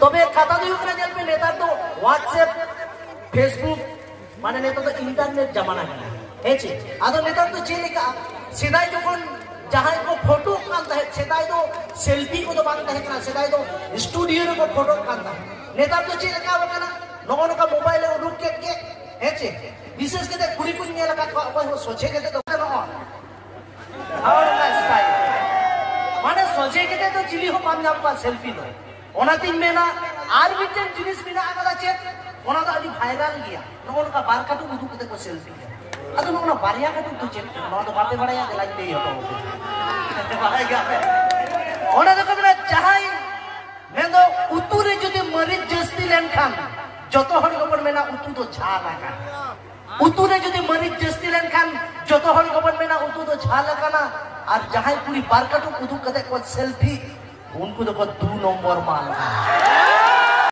तबे कथा दो यूकना जल पे नेता तो व्हाट्सएप फेसबुक माने नेता तो इंटरनेट जमाना है हेचे आदो नेता तो चेले का सीधा जोन जहां को फोटो कांता है सीधा तो सेल्फी को तो बांधता है ना सीधा तो स्टूडियो को फोटो कांता है नेता तो चेले का वगना नोनो का मोबाइल उडुक के हेचे विशेष के कुड़ी कुड़ी ने लगा को सोचे के तो नो और का स्टाइल माने सोचे के तो चिली हो पाम नाम का सेल्फी लो ओनाती मेना आर बिटेन जिनिस बिना आगदा चेत ओना तो अभी वायरल गया नोनो का बार काटू उडुक के सेल्फी अदो नोनो बारिया काटू तो चेत नोनो तो बापे बड़ाया दे लाइन दे हो बाय गावे ओना तो कबना चाहाई मेंदो उतु रे जदि मरीज जस्ती लेन खान जतो हर गबन मेना उतु तो झाला का उतु रे जदि मरीज जस्ती लेन खान जतो हर गबन मेना उतु तो झाला का ना और जहां पूरी बार काटू उदु कदे को सेल्फी उनको तो 2 नंबर माल